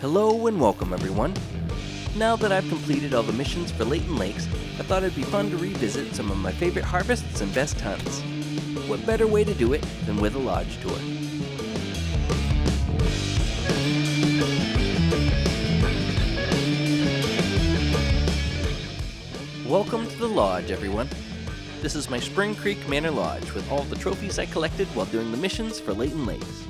Hello and welcome everyone. Now that I've completed all the missions for Layton Lakes, I thought it'd be fun to revisit some of my favorite harvests and best hunts. What better way to do it than with a lodge tour? Welcome to the lodge, everyone. This is my Spring Creek Manor Lodge with all the trophies I collected while doing the missions for Layton Lakes.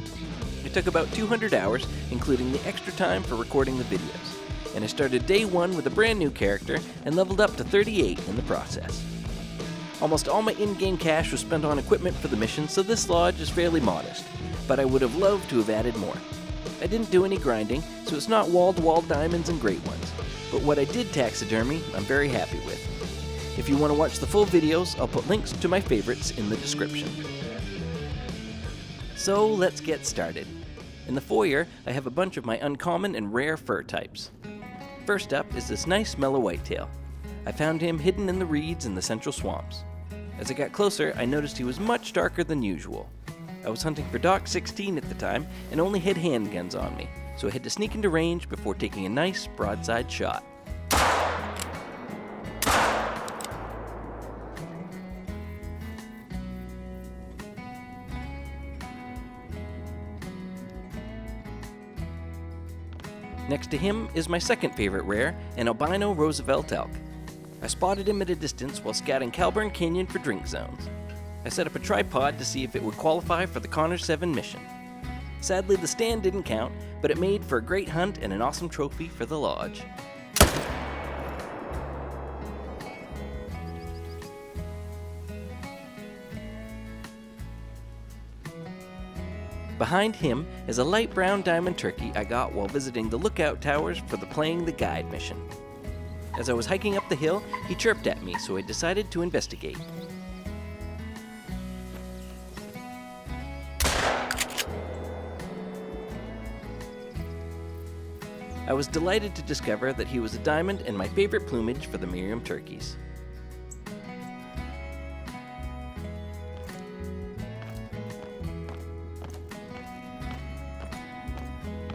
It took about 200 hours, including the extra time for recording the videos, and I started day one with a brand new character and leveled up to 38 in the process. Almost all my in-game cash was spent on equipment for the mission, so this lodge is fairly modest, but I would have loved to have added more. I didn't do any grinding, so it's not wall-to-wall diamonds and great ones, but what I did taxidermy, I'm very happy with. If you want to watch the full videos, I'll put links to my favorites in the description. So let's get started. In the foyer, I have a bunch of my uncommon and rare fur types. First up is this nice mellow whitetail. I found him hidden in the reeds in the central swamps. As I got closer, I noticed he was much darker than usual. I was hunting for Doc 16 at the time and only had handguns on me, so I had to sneak into range before taking a nice broadside shot. Next to him is my second favorite rare, an albino Roosevelt elk. I spotted him at a distance while scouting Calburn Canyon for drink zones. I set up a tripod to see if it would qualify for the Connor 7 mission. Sadly, the stand didn't count, but it made for a great hunt and an awesome trophy for the lodge. Behind him is a light brown diamond turkey I got while visiting the lookout towers for the Playing the Guide mission. As I was hiking up the hill, he chirped at me, so I decided to investigate. I was delighted to discover that he was a diamond and my favorite plumage for the Miriam turkeys.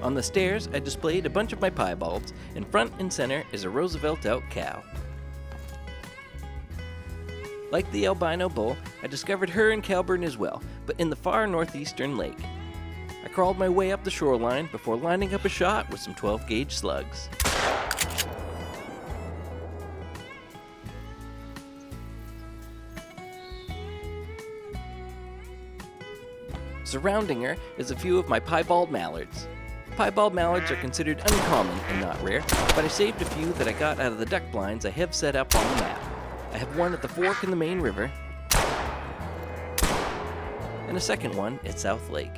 On the stairs, I displayed a bunch of my piebalds, and front and center is a Roosevelt elk cow. Like the albino bull, I discovered her in Calburn as well, but in the far northeastern lake. I crawled my way up the shoreline before lining up a shot with some 12-gauge slugs. Surrounding her is a few of my piebald mallards. Piebald mallards are considered uncommon and not rare, but I saved a few that I got out of the duck blinds I have set up on the map. I have one at the fork in the main river, and a second one at South Lake.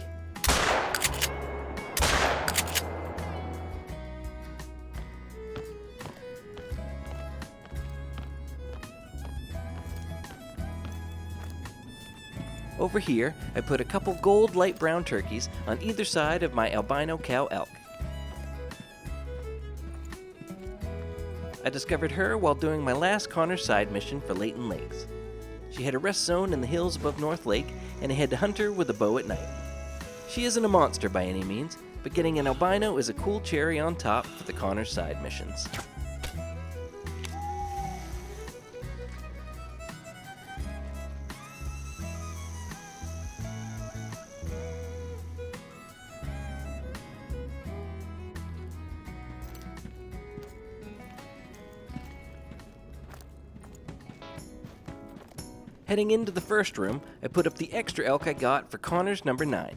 Over here, I put a couple gold light brown turkeys on either side of my albino cow elk. I discovered her while doing my last Connor side mission for Layton Lakes. She had a rest zone in the hills above North Lake, and I had to hunt her with a bow at night. She isn't a monster by any means, but getting an albino is a cool cherry on top for the Connor side missions. Heading into the first room, I put up the extra elk I got for Connor's number 9.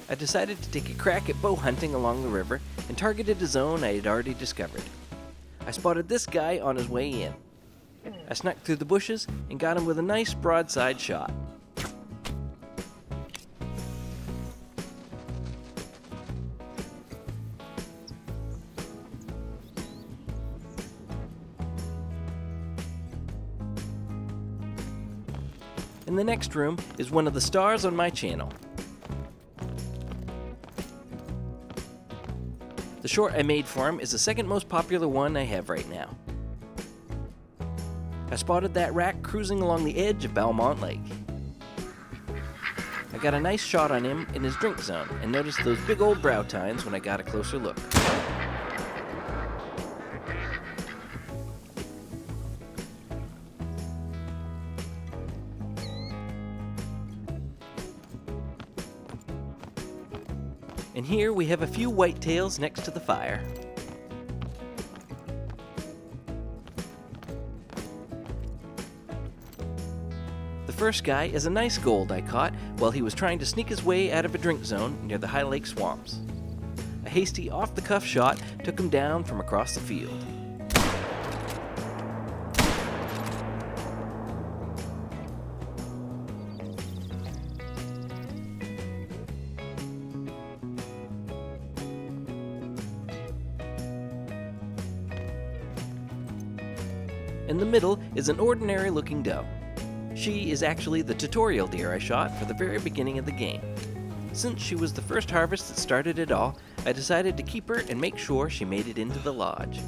I decided to take a crack at bow hunting along the river and targeted a zone I had already discovered. I spotted this guy on his way in. I snuck through the bushes and got him with a nice broadside shot. In the next room is one of the stars on my channel. The short I made for him is the second most popular one I have right now. I spotted that rack cruising along the edge of Belmont Lake. I got a nice shot on him in his drink zone and noticed those big old brow tines when I got a closer look. And here we have a few whitetails next to the fire. The first guy is a nice gold I caught while he was trying to sneak his way out of a drink zone near the High Lake swamps. A hasty off-the-cuff shot took him down from across the field. In the middle is an ordinary looking doe. She is actually the tutorial deer I shot for the very beginning of the game. Since she was the first harvest that started it all, I decided to keep her and make sure she made it into the lodge.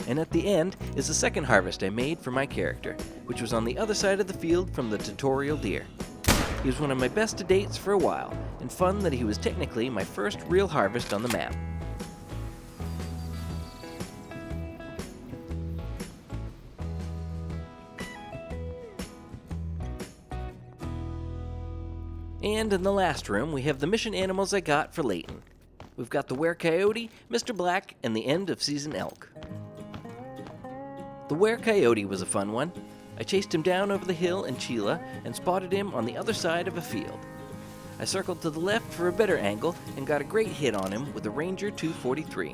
And at the end is the second harvest I made for my character, which was on the other side of the field from the tutorial deer. He was one of my best to dates for a while, and fun that he was technically my first real harvest on the map. And in the last room, we have the mission animals I got for Layton. We've got the were-coyote, Mr. Black, and the end-of-season elk. The were-coyote was a fun one. I chased him down over the hill in Chila and spotted him on the other side of a field. I circled to the left for a better angle and got a great hit on him with a Ranger 243.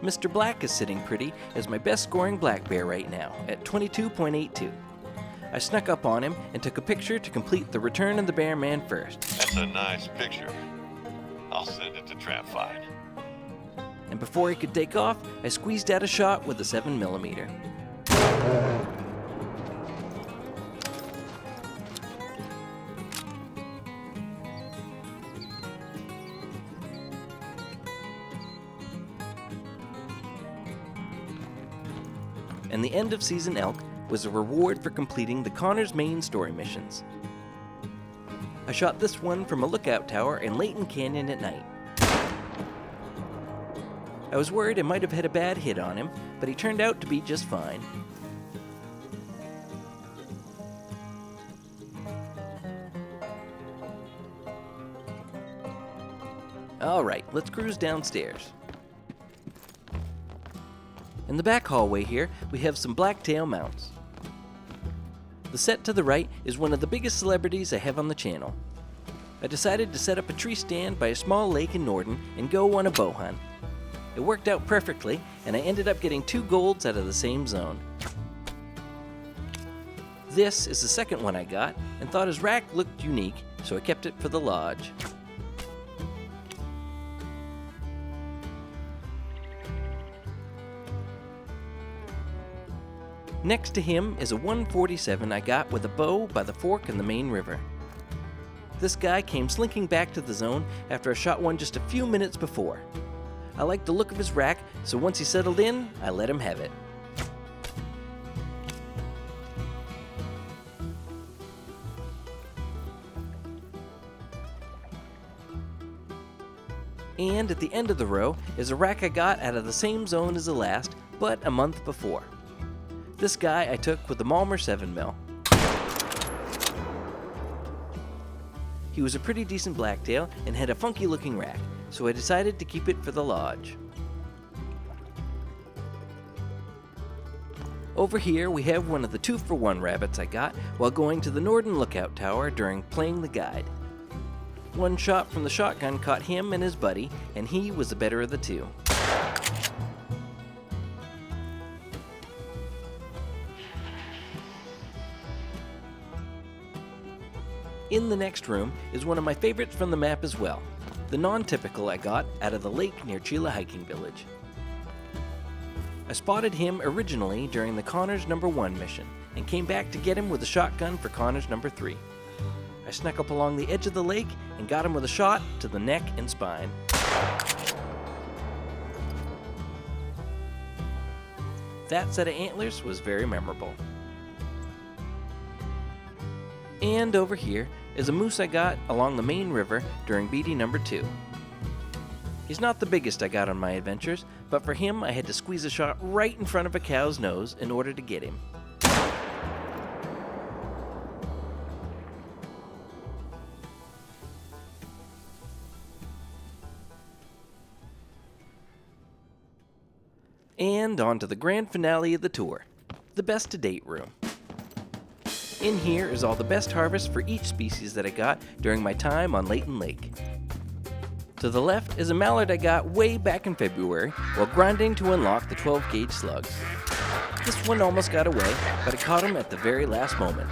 Mr. Black is sitting pretty as my best scoring black bear right now at 22.82. I snuck up on him and took a picture to complete the Return of the Bear Man first. That's a nice picture. I'll send it to Tracktribe. And before he could take off, I squeezed out a shot with a 7mm. And the end-of-season elk was a reward for completing the Connor's main story missions. I shot this one from a lookout tower in Layton Canyon at night. I was worried I might have had a bad hit on him, but he turned out to be just fine. Alright, let's cruise downstairs. In the back hallway here, we have some Blacktail mounts. The set to the right is one of the biggest celebrities I have on the channel. I decided to set up a tree stand by a small lake in Norden and go on a bow hunt. It worked out perfectly, and I ended up getting 2 golds out of the same zone. This is the second one I got, and thought his rack looked unique, so I kept it for the lodge. Next to him is a 147 I got with a bow by the fork in the main river. This guy came slinking back to the zone after I shot one just a few minutes before. I liked the look of his rack, so once he settled in, I let him have it. And at the end of the row is a rack I got out of the same zone as the last, but a month before. This guy I took with the Malmer 7mm. He was a pretty decent blacktail and had a funky looking rack, so I decided to keep it for the lodge. Over here we have one of the 2-for-1 rabbits I got while going to the Norden Lookout Tower during playing the guide. One shot from the shotgun caught him and his buddy, and he was the better of the two. In the next room is one of my favorites from the map as well. the non-typical I got out of the lake near Chila Hiking Village. I spotted him originally during the Connors No. 1 mission and came back to get him with a shotgun for Connors No. 3. I snuck up along the edge of the lake and got him with a shot to the neck and spine. That set of antlers was very memorable. And over here is a moose I got along the main river during BD No. 2. He's not the biggest I got on my adventures, but for him I had to squeeze a shot right in front of a cow's nose in order to get him. And on to the grand finale of the tour, the best to date room. In here is all the best harvest for each species that I got during my time on Layton Lake. To the left is a mallard I got way back in February while grinding to unlock the 12-gauge slugs. This one almost got away, but I caught him at the very last moment.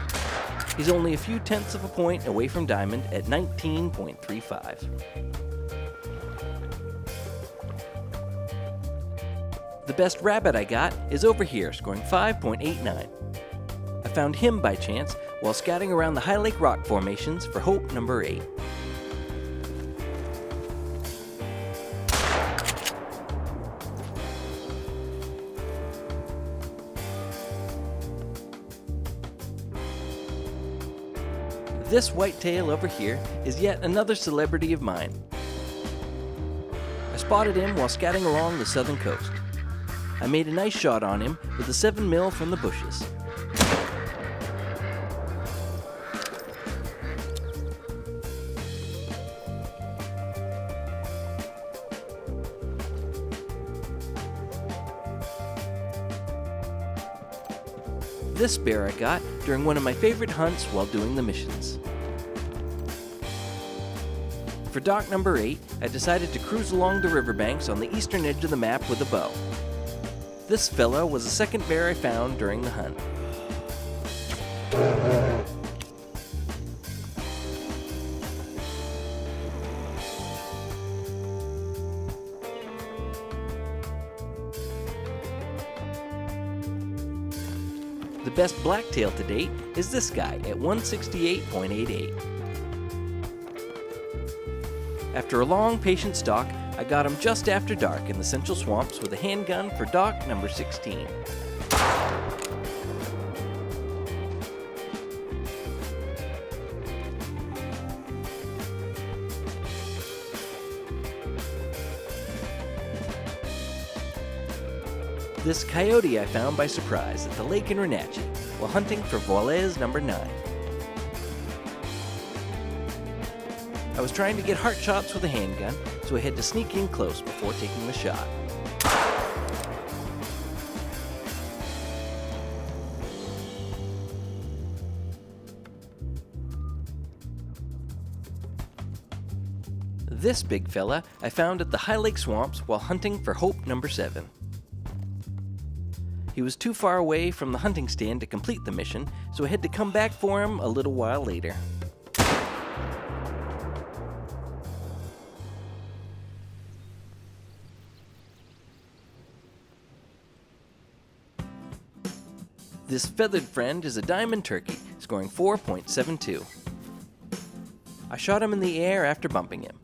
He's only a few tenths of a point away from diamond at 19.35. The best rabbit I got is over here, scoring 5.89. I found him by chance while scouting around the High Lake Rock formations for Hope No. 8. This whitetail over here is yet another celebrity of mine. I spotted him while scouting along the southern coast. I made a nice shot on him with a 7mm from the bushes. This bear I got during one of my favorite hunts while doing the missions. For dock No. 8, I decided to cruise along the riverbanks on the eastern edge of the map with a bow. This fella was the second bear I found during the hunt. The best blacktail to date is this guy at 168.88. After a long, patient stalk, I got him just after dark in the central swamps with a handgun for dock No. 16. This coyote I found by surprise at the lake in Renatchee while hunting for Voiles No. 9. I was trying to get heart shots with a handgun, so I had to sneak in close before taking the shot. This big fella I found at the High Lake Swamps while hunting for Hope No. 7. He was too far away from the hunting stand to complete the mission, so I had to come back for him a little while later. This feathered friend is a diamond turkey, scoring 4.72. I shot him in the air after bumping him.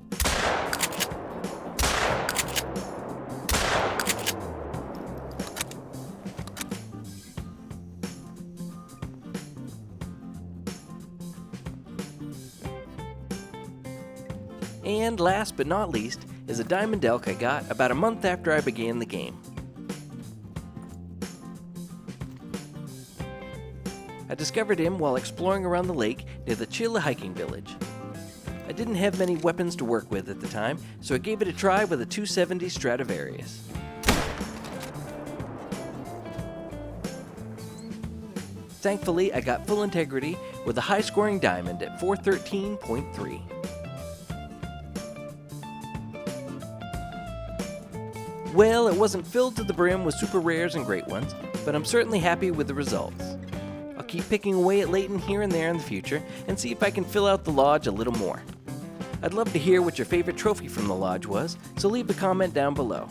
And last but not least is a diamond elk I got about a month after I began the game. I discovered him while exploring around the lake near the Chila Hiking Village. I didn't have many weapons to work with at the time, so I gave it a try with a 270 Stradivarius. Thankfully, I got full integrity with a high-scoring diamond at 413.3. Well, it wasn't filled to the brim with super rares and great ones, but I'm certainly happy with the results. I'll keep picking away at Layton here and there in the future and see if I can fill out the lodge a little more. I'd love to hear what your favorite trophy from the lodge was, so leave a comment down below.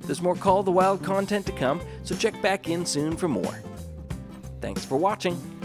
There's more Call of the Wild content to come, so check back in soon for more. Thanks for watching.